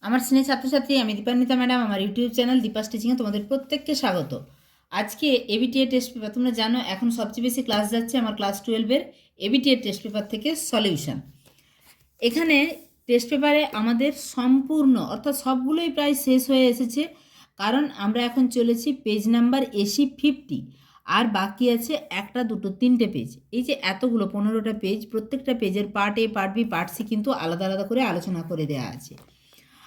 আমার স্নেহ ছাত্রছাত্রী, আমি দীপান্বিতা ম্যাডাম, আমার ইউটিউব চ্যানেল দীপাস টিচিংয়ে তোমাদের প্রত্যেককে স্বাগত। আজকে এবিটিএ টেস্ট পেপার, তোমরা জানো এখন সবচেয়ে বেশি ক্লাস যাচ্ছে আমার ক্লাস 12-এর এবিটিএ টেস্ট পেপার থেকে সলিউশন। এখানে টেস্ট পেপারে আমাদের সম্পূর্ণ অর্থাৎ সবগুলোই প্রায় শেষ হয়ে এসেছে, কারণ আমরা এখন চলেছি পেজ নাম্বার AC50, আর বাকি আছে একটা, দুটো, তিনটে পেজ। এই যে এতগুলো 15টা পেজ, প্রত্যেকটা পেজের part A, part B, part C কিন্তু আলাদা আলাদা করে আলোচনা করে দেওয়া আছে।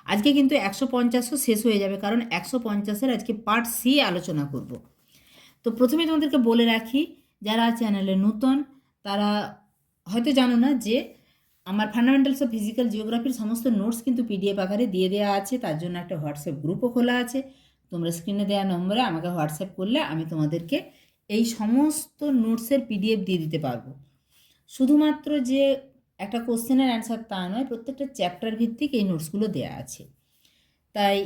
আজকে কিন্তু 150ও শেষ হয়ে যাবে, কারণ 150-এর আজকে পার্ট সি আলোচনা করব। তো প্রথমে তোমাদেরকে বলে রাখি, যারা চ্যানেলে নতুন তারা হয়তো জানো না যে আমার ফান্ডামেন্টালস অফ ফিজিক্যাল জিওগ্রাফির সমস্ত নোটস কিন্তু পিডিএফ আকারে দিয়ে দেওয়া আছে। তার জন্য একটা হোয়াটসঅ্যাপ গ্রুপও খোলা আছে। তোমরা স্ক্রিনে দেওয়া নম্বরে আমাকে হোয়াটসঅ্যাপ করলে আমি তোমাদেরকে এই সমস্ত নোটসের পিডিএফ দিয়ে দিতে পারবো। শুধুমাত্র যে একটা কোশ্চেনের অ্যান্সার তা নয়, প্রত্যেকটা চ্যাপ্টার ভিত্তিক এই নোটসগুলো দেওয়া আছে। তাই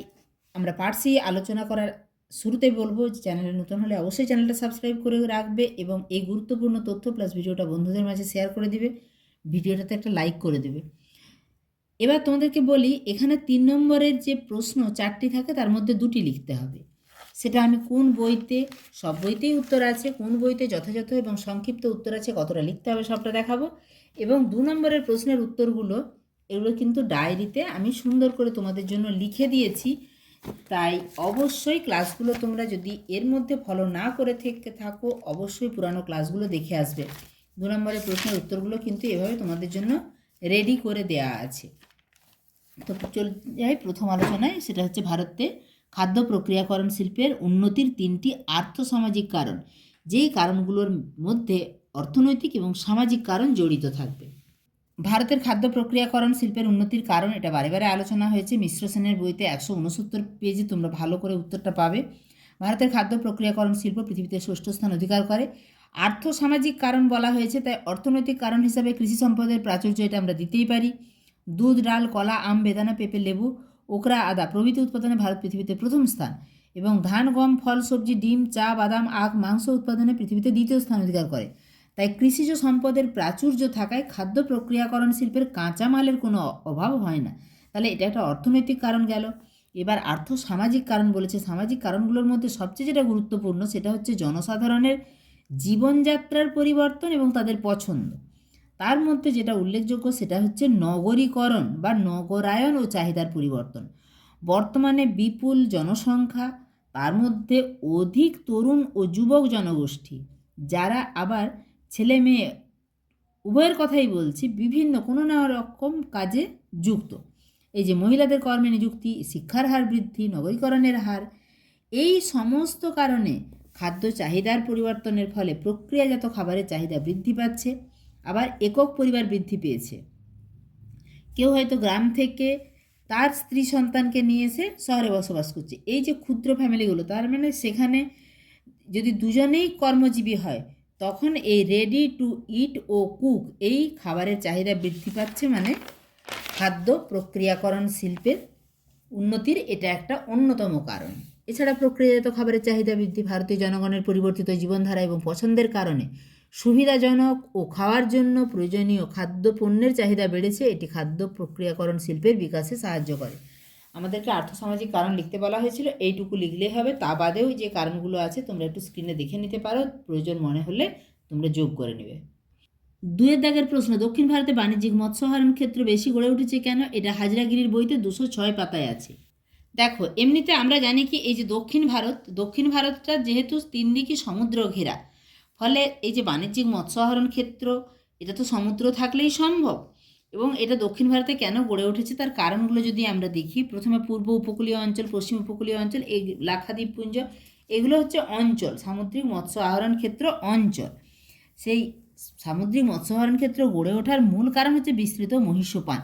আমরা পার্সি আলোচনা করার শুরুতেই বলবো যে চ্যানেলে নতুন হলে অবশ্যই চ্যানেলটা সাবস্ক্রাইব করে রাখবে এবং এই গুরুত্বপূর্ণ তথ্য প্লাস ভিডিওটা বন্ধুদের মাঝে শেয়ার করে দিবে, ভিডিওটাতে একটা লাইক করে দেবে। এবার তোমাদেরকে বলি, এখানে 3 নম্বরের যে প্রশ্ন 4টি থাকে, তার মধ্যে 2টি লিখতে হবে। সেটা আমি কোন বইতে, সব বইতেই উত্তর আছে, কোন বইতে যথাযথ এবং সংক্ষিপ্ত উত্তর আছে, কতটা লিখতে হবে সবটা দেখাবো। এবং 2 নম্বরের প্রশ্নের উত্তরগুলো, এগুলো কিন্তু ডায়েরিতে আমি সুন্দর করে তোমাদের জন্য লিখে দিয়েছি। তাই অবশ্যই ক্লাসগুলো তোমরা যদি এর মধ্যে ফলো না করে থাকো, অবশ্যই পুরানো ক্লাসগুলো দেখে আসবে। 2 নম্বরের প্রশ্নের উত্তরগুলো কিন্তু এভাবে তোমাদের জন্য রেডি করে দেয়া আছে। তো চলে যাই প্রথম আলোচনায়, সেটা হচ্ছে ভারতে খাদ্য প্রক্রিয়াকরণ শিল্পের উন্নতির 3টি আর্থসামাজিক কারণ, যেই কারণগুলোর মধ্যে অর্থনৈতিক এবং সামাজিক কারণ জড়িত থাকবে। ভারতের খাদ্য প্রক্রিয়াকরণ শিল্পের উন্নতির কারণ, এটা বারে বারে আলোচনা হয়েছে। মিশ্র সেনের বইতে 169 পেজে তোমরা ভালো করে উত্তরটা পাবে। ভারতের খাদ্য প্রক্রিয়াকরণ শিল্প পৃথিবীতে 6ষ্ঠ স্থান অধিকার করে। আর্থসামাজিক কারণ বলা হয়েছে, তাই অর্থনৈতিক কারণ হিসাবে কৃষি সম্পদের প্রাচুর্য, এটা আমরা দিতেই পারি। দুধ, ডাল, কলা, আম, বেদানা, পেঁপে, লেবু, ওকরা, আদা প্রভৃতি উৎপাদনে ভারত পৃথিবীতে প্রথম স্থান এবং ধান, গম, ফল, সবজি, ডিম, চা, বাদাম, আখ, মাংস উৎপাদনে পৃথিবীতে 2য় স্থান অধিকার করে। তাই কৃষিজ সম্পদের প্রাচুর্য থাকায় খাদ্য প্রক্রিয়াকরণ শিল্পের কাঁচামালের কোনো অভাব হয় না। তাহলে এটা একটা অর্থনৈতিক কারণ গেল। এবার আর্থসামাজিক কারণ বলেছে। সামাজিক কারণগুলোর মধ্যে সবচেয়ে যেটা গুরুত্বপূর্ণ, সেটা হচ্ছে জনসাধারণের জীবনযাত্রার পরিবর্তন এবং তাদের পছন্দ। তার মধ্যে যেটা উল্লেখযোগ্য, সেটা হচ্ছে নগরীকরণ বা নগরায়ন ও চাহিদার পরিবর্তন। বর্তমানে বিপুল জনসংখ্যা, তার মধ্যে অধিক তরুণ ও যুবক জনগোষ্ঠী, যারা আবার ছেলে মেয়ে উভয়ের কথাই বলছি, বিভিন্ন কোনো না রকম কাজে যুক্ত। এই যে মহিলাদের কর্মে নিযুক্তি, শিক্ষার হার বৃদ্ধি, নগরীকরণের হার, এই সমস্ত কারণে খাদ্য চাহিদার পরিবর্তনের ফলে প্রক্রিয়াজাত খাবারের চাহিদা বৃদ্ধি পাচ্ছে। আবার একক পরিবার বৃদ্ধি পেয়েছে। কেউ হয়তো গ্রাম থেকে তার স্ত্রী সন্তানকে নিয়ে এসে শহরে বসবাস করছে। এই যে ক্ষুদ্র ফ্যামিলিগুলো, তার মানে সেখানে যদি দুজনেই কর্মজীবী হয়, তখন এই রেডি টু ইট ও কুক এই খাবারের চাহিদা বৃদ্ধি পাচ্ছে। মানে খাদ্য প্রক্রিয়াকরণ শিল্পের উন্নতির এটা একটা অন্যতম কারণ। এছাড়া প্রক্রিয়াজাত খাবারের চাহিদা বৃদ্ধি, ভারতীয় জনগণের পরিবর্তিত জীবনধারা এবং পছন্দের কারণে সুবিধাজনক ও খাওয়ার জন্য প্রয়োজনীয় খাদ্য পণ্যের চাহিদা বেড়েছে। এটি খাদ্য প্রক্রিয়াকরণ শিল্পের বিকাশে সাহায্য করে। আমাদেরকে আর্থসামাজিক কারণ লিখতে বলা হয়েছিল, এইটুকু লিখলেই হবে। তা বাদেও যে কারণগুলো আছে তোমরা একটু স্ক্রিনে দেখে নিতে পারো, প্রয়োজন মনে হলে তোমরা যোগ করে নেবে। 2 দাগের প্রশ্ন, দক্ষিণ ভারতে বাণিজ্যিক মৎস্য আহরণ ক্ষেত্র বেশি গড়ে উঠেছে কেন? এটা হাজরাগিরির বইতে 206 পাতায় আছে। দেখো, এমনিতে আমরা জানি কি, এই যে দক্ষিণ ভারতটা যেহেতু 3 দিকে সমুদ্র ঘেরা, ফলে এই যে বাণিজ্যিক মৎস্য আহরণ ক্ষেত্র, এটা তো সমুদ্র থাকলেই সম্ভব। এবং এটা দক্ষিণ ভারতে কেন গড়ে উঠেছে তার কারণগুলো যদি আমরা দেখি, প্রথমে পূর্ব উপকূলীয় অঞ্চল, পশ্চিম উপকূলীয় অঞ্চল, এই লাক্ষাদ্বীপপুঞ্জ, এগুলো হচ্ছে অঞ্চল, সামুদ্রিক মৎস্য আহরণ ক্ষেত্র অঞ্চল। সেই সামুদ্রিক মৎস্য আহরণ ক্ষেত্র গড়ে ওঠার মূল কারণ হচ্ছে বিস্তৃত মহীসোপান।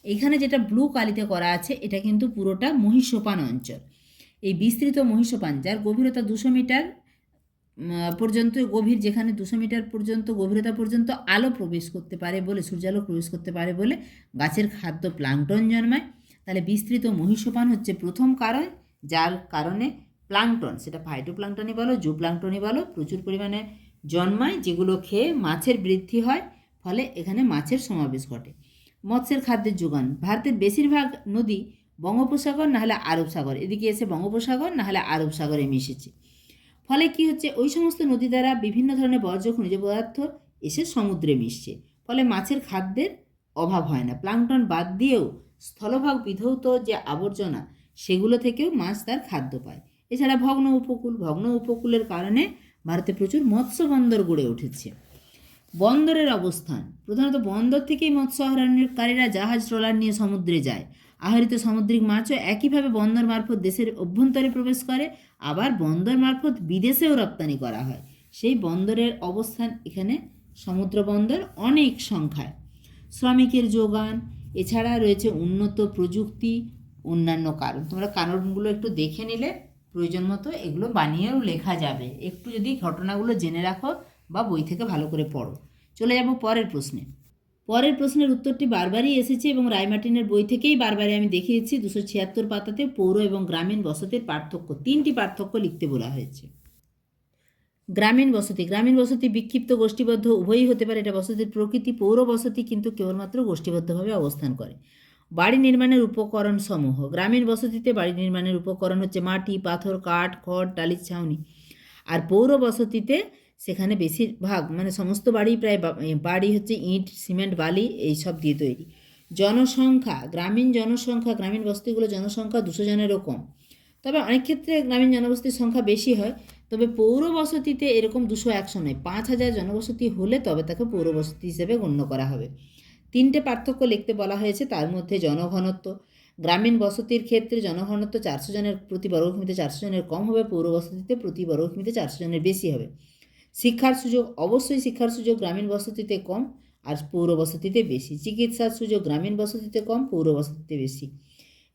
এইখানে যেটা ব্লু কালিতে করা আছে, এটা কিন্তু পুরোটা মহীসোপান অঞ্চল। এই বিস্তৃত মহীসোপান, যার গভীরতা 200 মিটার পর্যন্ত গভীর, যেখানে 200 মিটার পর্যন্ত গভীরতা পর্যন্ত আলো প্রবেশ করতে পারে বলে, সূর্যালো প্রবেশ করতে পারে বলে গাছের খাদ্য প্লাঙ্কটন জন্মায়। তাহলে বিস্তৃত মহীসোপান হচ্ছে প্রথম কারণ, যার কারণে প্লাঙ্কটন, সেটা ফাইটোপ্লাঙ্কটনই বলো, জুপ্লাঙ্কটনই বলো, প্রচুর পরিমাণে জন্মায়, যেগুলো খেয়ে মাছের বৃদ্ধি হয়, ফলে এখানে মাছের সমাবেশ ঘটে। মৎস্যের খাদ্যের যোগান, ভারতের বেশিরভাগ নদী বঙ্গোপসাগর না হলে আরব সাগর, এদিকে এসে বঙ্গোপসাগর না হলে আরব সাগরে মিশেছে। ফলে কি হচ্ছে, ওই সমস্ত নদী দ্বারা বিভিন্ন ধরনের বর্জ্য খনিজ পদার্থ এসে সমুদ্রে মিশছে। ফলে মাছের খাদ্যের অভাব হয় না। প্লাঙ্কটন বাদ দিয়েও স্থলভাগ বিধৌত যে আবর্জনা, সেগুলো থেকেও মাছ তার খাদ্য পায়। এছাড়া ভগ্ন উপকূলের কারণে ভারতে প্রচুর মৎস্য বন্দর গড়ে উঠেছে। বন্দরের অবস্থান, প্রধানত বন্দর থেকেই মৎস্য আহরণকারীরা জাহাজ ট্রলার নিয়ে সমুদ্রে যায়। আহরিত সামুদ্রিক মাছও একইভাবে বন্দর মারফত দেশের অভ্যন্তরে প্রবেশ করে, আবার বন্দর মারফত বিদেশেও রপ্তানি করা হয়। সেই বন্দরের অবস্থান এখানে সমুদ্র বন্দর অনেক সংখ্যায়। শ্রমিকের যোগান, এছাড়া রয়েছে উন্নত প্রযুক্তি, অন্যান্য কারণ। তোমরা কারণগুলো একটু দেখে নিলে প্রয়োজন মতো এগুলো বানিয়েও লেখা যাবে, একটু যদি ঘটনাগুলো জেনে রাখো বা বই থেকে ভালো করে পড়ো। চলে যাব পরের প্রশ্নে। পরের প্রশ্নের উত্তরটি বারবারই এসেছে এবং রায়মার্টিনের বই থেকেই বারবারই আমি দেখিয়েছি। 276 পাতাতে পৌর এবং গ্রামীণ বসতির পার্থক্য, 3টি পার্থক্য লিখতে বলা হয়েছে। গ্রামীণ বসতি বিক্ষিপ্ত গোষ্ঠীবদ্ধ উভয়ই হতে পারে, এটা বসতির প্রকৃতি। পৌর বসতি কিন্তু কেবলমাত্র গোষ্ঠীবদ্ধভাবে অবস্থান করে। বাড়ি নির্মাণের উপকরণ সমূহ, গ্রামীণ বসতিতে বাড়ি নির্মাণের উপকরণ হচ্ছে মাটি, পাথর, কাঠ, খড়, টালির ছাউনি। আর পৌর বসতিতে সেখানে বেশিরভাগ মানে সমস্ত বাড়ি প্রায় বাড়ি হচ্ছে ইট, সিমেন্ট, বালি এইসব দিয়ে তৈরি। জনসংখ্যা, গ্রামীণ বসতিগুলো জনসংখ্যা 200 জনেরও কম। তবে অনেক ক্ষেত্রে গ্রামীণ জনবসতির সংখ্যা বেশি হয়। তবে পৌর বসতিতে এরকম 200-100 নয়, 5000 জনবসতি হলে তবে তাকে পৌর বসতি হিসেবে গণ্য করা হবে। 3টে পার্থক্য লিখতে বলা হয়েছে। তার মধ্যে জনঘনত্ব, গ্রামীণ বসতির ক্ষেত্রে জনঘনত্ব 400 জনের প্রতি বর্গকিমিতে 400 জনের কম হবে, পৌর বসতিতে প্রতি বর্গকিমিতে 400 জনের বেশি হবে। শিক্ষার সুযোগ, অবশ্যই শিক্ষার সুযোগ গ্রামীণ বসতিতে কম আর পৌর বসতিতে বেশি। চিকিৎসার সুযোগ গ্রামীণ বসতিতে কম, পৌর বসতিতে বেশি।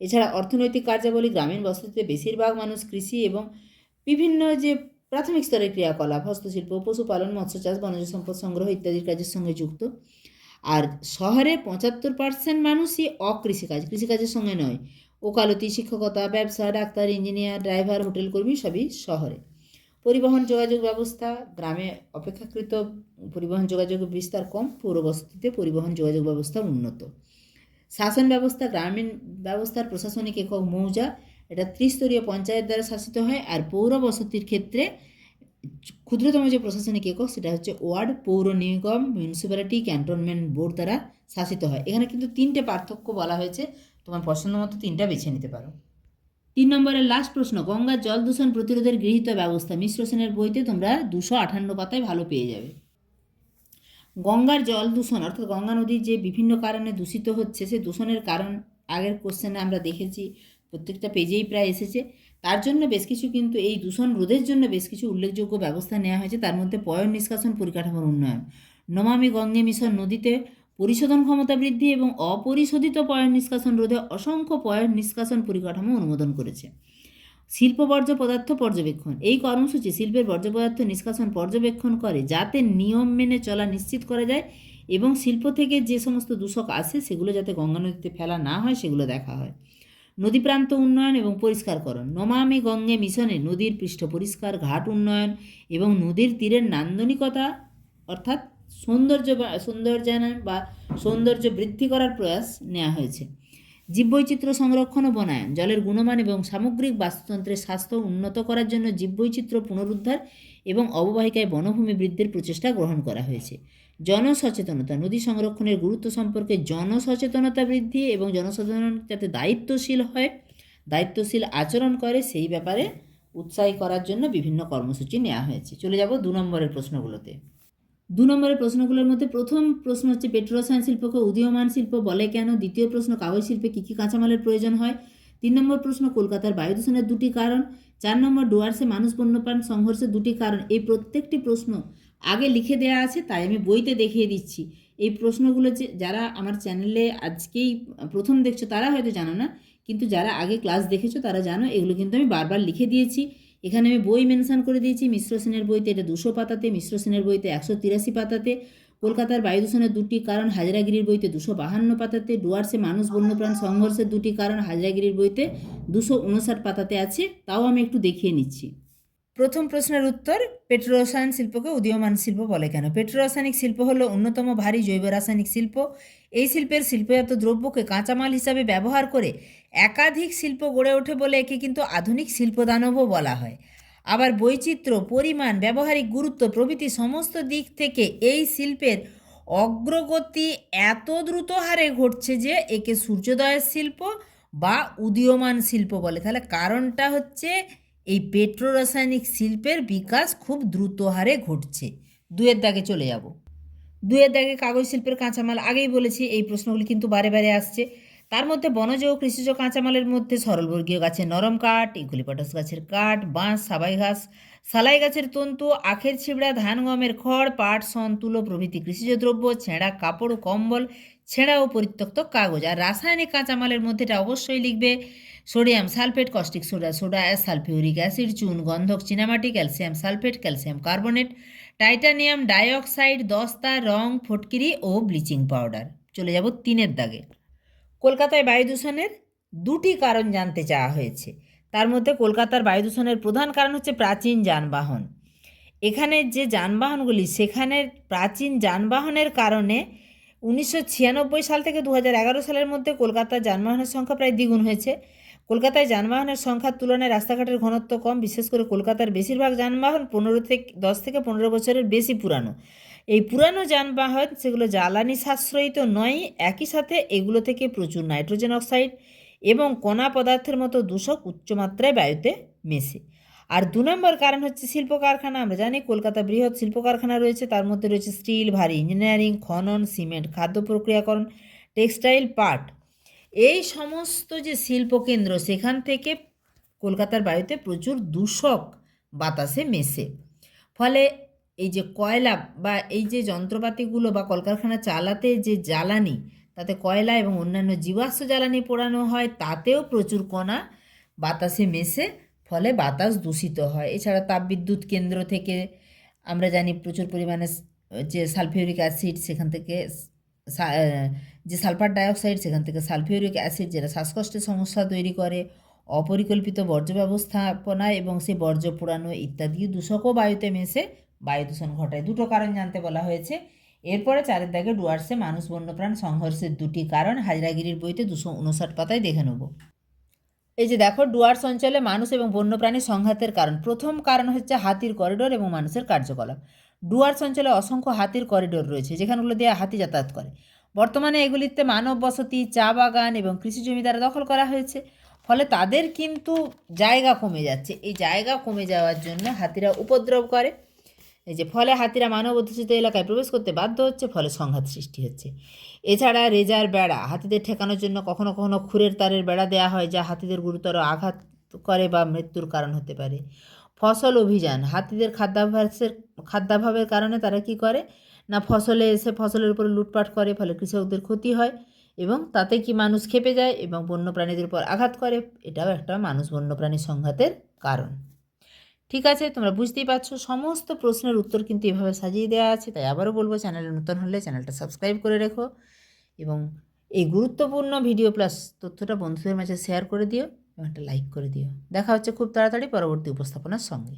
এছাড়া অর্থনৈতিক কার্যাবলী, গ্রামীণ বসতিতে বেশিরভাগ মানুষ কৃষি এবং বিভিন্ন যে প্রাথমিক স্তরের ক্রিয়াকলাপ, হস্তশিল্প, পশুপালন, মৎস্য চাষ, বনজ সম্পদ সংগ্রহ ইত্যাদির কাজের সঙ্গে যুক্ত। আর শহরে 75% মানুষই কৃষিকাজের সঙ্গে নয়। ওকালতি, শিক্ষকতা, ব্যবসা, ডাক্তার, ইঞ্জিনিয়ার, ড্রাইভার, হোটেল কর্মী সবই শহরে। পরিবহন যোগাযোগ ব্যবস্থা, গ্রামে অপেক্ষাকৃত পরিবহন যোগাযোগের বিস্তার কম, পৌর বসতিতে পরিবহন যোগাযোগ ব্যবস্থা উন্নত। শাসন ব্যবস্থা, গ্রামীণ ব্যবস্থার প্রশাসনিক একক মৌজা, এটা ত্রিস্তরীয় পঞ্চায়েত দ্বারা শাসিত হয়। আর পৌর বসতির ক্ষেত্রে ক্ষুদ্রতম যে প্রশাসনিক একক সেটা হচ্ছে ওয়ার্ড, পৌর নিগম, মিউনিসিপ্যালিটি, ক্যান্টনমেন্ট বোর্ড দ্বারা শাসিত হয়। এখানে কিন্তু 3টে পার্থক্য বলা হয়েছে, তোমার পছন্দ মতো 3টা বেছে নিতে পারো। 3 নম্বরের লাস্ট প্রশ্ন, গঙ্গার জল দূষণ প্রতিরোধের গৃহীত ব্যবস্থা। মিশ্র সেনের বইতে তোমরা 258 পাতায় ভালো পেয়ে যাবে। গঙ্গার জল দূষণ অর্থাৎ গঙ্গা নদী যে বিভিন্ন কারণে দূষিত হচ্ছে, সে দূষণের কারণ আগের কোশ্চেনে আমরা দেখেছি, প্রত্যেকটা পেজেই প্রায় এসেছে। তার জন্য বেশ কিছু কিন্তু এই দূষণ রোধের জন্য বেশ কিছু উল্লেখযোগ্য ব্যবস্থা নেওয়া হয়েছে। তার মধ্যে পয়ঃ নিষ্কাশন পরিকাঠামোর উন্নয়ন, নমামি গঙ্গে মিশন, নদীতে পরিশোধন ক্ষমতা বৃদ্ধি এবং অপরিশোধিত পয়ঃ নিষ্কাশন রোধে অসংখ্য পয়ঃ নিষ্কাশন পরিকাঠামো অনুমোদন করেছে। শিল্প বর্জ্য পদার্থ পর্যবেক্ষণ, এই কর্মসূচি শিল্পের বর্জ্য পদার্থ নিষ্কাশন পর্যবেক্ষণ করে যাতে নিয়ম মেনে চলা নিশ্চিত করা যায় এবং শিল্প থেকে যে সমস্ত দূষক আসে সেগুলো যাতে গঙ্গা নদীতে ফেলা না হয় সেগুলো দেখা হয়। নদী প্রান্ত উন্নয়ন এবং পরিষ্কারকরণ, নমামি গঙ্গে মিশনে নদীর পৃষ্ঠ পরিষ্কার, ঘাট উন্নয়ন এবং নদীর তীরের নান্দনিকতা অর্থাৎ সৌন্দর্যায়ন বা সৌন্দর্য বৃদ্ধি করার প্রয়াস নেওয়া হয়েছে। জীববৈচিত্র্য সংরক্ষণ ও বনায়ন, জলের গুণমান এবং সামগ্রিক বাস্তুতন্ত্রের স্বাস্থ্য উন্নত করার জন্য জীববৈচিত্র্য পুনরুদ্ধার এবং অববাহিকায় বনভূমি বৃদ্ধির প্রচেষ্টা গ্রহণ করা হয়েছে। জনসচেতনতা, নদী সংরক্ষণের গুরুত্ব সম্পর্কে জনসচেতনতা বৃদ্ধি এবং জনসাধারণ যাতে দায়িত্বশীল আচরণ করে সেই ব্যাপারে উৎসাহী করার জন্য বিভিন্ন কর্মসূচি নেওয়া হয়েছে। চলে যাব 2 নম্বরের প্রশ্নগুলোতে। 2 নম্বরের প্রশ্নগুলোর মধ্যে প্রথম প্রশ্ন হচ্ছে পেট্রোরসায়ন শিল্পকে উদীয়মান শিল্প বলে কেন। দ্বিতীয় প্রশ্ন, কাগজ শিল্পে কী কী কাঁচামালের প্রয়োজন হয়। 3 নম্বর প্রশ্ন, কলকাতার বায়ু দূষণের 2টি কারণ। 4 নম্বর, ডুয়ার্সে মানুষ বন্যপ্রাণ সংঘর্ষের 2টি কারণ। এই প্রত্যেকটি প্রশ্ন আগে লিখে দেওয়া আছে, তাই আমি বইতে দেখিয়ে দিচ্ছি। এই প্রশ্নগুলো যে যারা আমার চ্যানেলে আজকেই প্রথম দেখছো তারা হয়তো জানো না, কিন্তু যারা আগে ক্লাস দেখেছো তারা জানো। এগুলো কিন্তু আমি বারবার লিখে দিয়েছি। এখানে আমি বই মেনশন করে দিয়েছি। মিশ্র সেনের বইতে এটা 200 পাতাতে, মিশ্র সেনের বইতে 183 পাতাতে। কলকাতার বায়ু দূষণের 2টি কারণ হাজরাগিরির বইতে 252 পাতাতে। ডুয়ার্সে মানুষ বন্যপ্রাণ সংঘর্ষের 2টি কারণ হাজরাগিরির বইতে 259 পাতাতে আছে। তাও আমি একটু দেখিয়ে নিচ্ছি। প্রথম প্রশ্নের উত্তর, পেট্রোরসায়ন শিল্পকে উদীয়মান শিল্প বলে কেন? পেট্রোরাসায়নিক শিল্প হলো অন্যতম ভারী জৈব রাসায়নিক শিল্প। এই শিল্পের শিল্পজাত দ্রব্যকে কাঁচামাল হিসাবে ব্যবহার করে একাধিক শিল্প গড়ে ওঠে বলে একে কিন্তু আধুনিক শিল্পদানবও বলা হয়। আবার বৈচিত্র্য, পরিমাণ, ব্যবহারিক গুরুত্ব প্রভৃতি সমস্ত দিক থেকে এই শিল্পের অগ্রগতি এত দ্রুত হারে ঘটছে যে একে সূর্যোদয়ের শিল্প বা উদীয়মান শিল্প বলে। তাহলে কারণটা হচ্ছে এই পেট্রোরাসায়নিক শিল্পের বিকাশ খুব দ্রুত হারে ঘটছে। 2-এর দাগে চলে যাব। 2-এর দাগে কাগজ শিল্পের কাঁচামাল, আগেই বলেছি এই প্রশ্নগুলি কিন্তু বারে বারে আসছে। তার মধ্যে বনজ ও কৃষিজ কাঁচামালের মধ্যে সরলবর্গীয় গাছের নরম কাঠ, ইউক্যালিপটাস গাছের কাঠ, বাঁশ, সাবাই ঘাস, সালাই গাছের তন্তু, আখের ছিবড়া, ধান গমের খড়, পাট, শন, তুলো প্রভৃতি কৃষিজ দ্রব্য, ছেঁড়া কাপড় ও কম্বল, ছেঁড়া ও পরিত্যক্ত কাগজ। আর রাসায়নিক কাঁচামালের মধ্যে এটা অবশ্যই লিখবে sodium sulphate, caustic soda, soda ash, sulphuric acid, চুন, গন্ধক, চীনামাটি, calcium sulphate, calcium carbonate, titanium dioxide, দস্তা, রং, ফটকিরি ও ব্লিচিং পাউডার। চলে যাব 3-এর দাগে। কলকাতায় বায়ু দূষণের 2টি কারণ জানতে চাওয়া হয়েছে। তার মধ্যে কলকাতার বায়ু দূষণের প্রধান কারণ হচ্ছে প্রাচীন যানবাহন। এখানে যে যানবাহনগুলি, সেখানের প্রাচীন যানবাহনের কারণে 1996 সাল থেকে 2011 সালের মধ্যে কলকাতার যানবাহনের সংখ্যা প্রায় দ্বিগুণ হয়েছে। কলকাতায় যানবাহনের সংখ্যার তুলনায় রাস্তাঘাটের ঘনত্ব কম। বিশেষ করে কলকাতার বেশিরভাগ যানবাহন 10 থেকে 15 বছরের বেশি পুরানো। এই পুরানো যানবাহন সেগুলো জ্বালানি সাশ্রয়ী তো নয়, একই সাথে এগুলো থেকে প্রচুর নাইট্রোজেন অক্সাইড এবং কণা পদার্থের মতো দূষক উচ্চমাত্রায় বায়ুতে মেশে। আর 2 নম্বর কারণ হচ্ছে শিল্প কারখানা। আমরা জানি কলকাতা বৃহৎ শিল্প কারখানা রয়েছে, তার মধ্যে রয়েছে স্টিল, ভারী ইঞ্জিনিয়ারিং, খনন, সিমেন্ট, খাদ্য প্রক্রিয়াকরণ, টেক্সটাইল, পাট। এই সমস্ত যে শিল্পকেন্দ্র, সেখান থেকে কলকাতার বায়ুতে প্রচুর দূষক বাতাসে মেশে। ফলে এই যে কয়লা বা এই যে যন্ত্রপাতিগুলো বা কলকারখানা চালাতে যে জ্বালানি, তাতে কয়লা এবং অন্যান্য জীবাশ্ম জ্বালানি পোড়ানো হয়, তাতেও প্রচুর কণা বাতাসে মেশে, ফলে বাতাস দূষিত হয়। এছাড়া তাপবিদ্যুৎ কেন্দ্র থেকে আমরা জানি প্রচুর পরিমাণে যে সালফিউরিক অ্যাসিড, সেখান থেকে যে সালফার ডাইঅক্সাইড, সেখান থেকে সালফিউরিক অ্যাসিড, যেটা শ্বাসকষ্টের সমস্যা তৈরি করে। অপরিকল্পিত বর্জ্য ব্যবস্থাপনা এবং সেই বর্জ্য পোড়ানো ইত্যাদি দূষকও বায়ুতে মেশে বায়ু দূষণ ঘটায়। 2টো কারণ জানতে বলা হয়েছে। এরপরে 4-এর দাগে ডুয়ার্সে মানুষ বন্যপ্রাণ সংঘর্ষের 2টি কারণ হাজরাগিরির বইতে 259 পাতায় দেখে নেব। এই যে দেখো, ডুয়ার্স অঞ্চলে মানুষ এবং বন্যপ্রাণী সংঘাতের কারণ। প্রথম কারণ হচ্ছে হাতির করিডোর এবং মানুষের কার্যকলাপ। ডুয়ার্স অঞ্চলে অসংখ্য হাতির করিডোর রয়েছে, যেখানগুলো দিয়ে হাতি যাতায়াত করে। বর্তমানে এগুলিতে মানব বসতি, চা বাগান এবং কৃষি জমি দ্বারা দখল করা হয়েছে। ফলে তাদের কিন্তু জায়গা কমে যাচ্ছে। এই জায়গা কমে যাওয়ার জন্য হাতিরা উপদ্রব করে। এই যে ফলে হাতিরা মানব অধ্যুষিত এলাকায় প্রবেশ করতে বাধ্য হচ্ছে, ফলে সংঘাত সৃষ্টি হচ্ছে। এছাড়া রেজার বেড়া, হাতিদের ঠেকানোর জন্য কখনো কখনো খুরের তারের বেড়া দেওয়া হয়, যা হাতিদের গুরুতর আঘাত করে বা মৃত্যুর কারণ হতে পারে। ফসল অভিযান, হাতিদের খাদ্যাভাবের কারণে তারা কি করে না, ফসলে এসে ফসলের উপরে লুটপাট করে, ফলে কৃষকদের ক্ষতি হয় এবং তাতে কি মানুষ ক্ষেপে যায় এবং বন্যপ্রাণীদের উপর আঘাত করে। এটাও একটা মানুষ বন্যপ্রাণী সংঘাতের কারণ। ঠিক আছে, তোমরা বুঝতেই পারছো সমস্ত প্রশ্নের উত্তর কিন্তু এভাবে সাজিয়ে দেওয়া আছে। তাই আবারও বলবো, চ্যানেলে নতুন হলে চ্যানেলটা সাবস্ক্রাইব করে রেখো এবং এই গুরুত্বপূর্ণ ভিডিও প্লাস তথ্যটা বন্ধুদের মাঝে শেয়ার করে দিও এবং একটা লাইক করে দিও। দেখা হচ্ছে খুব তাড়াতাড়ি পরবর্তী উপস্থাপনার সঙ্গে।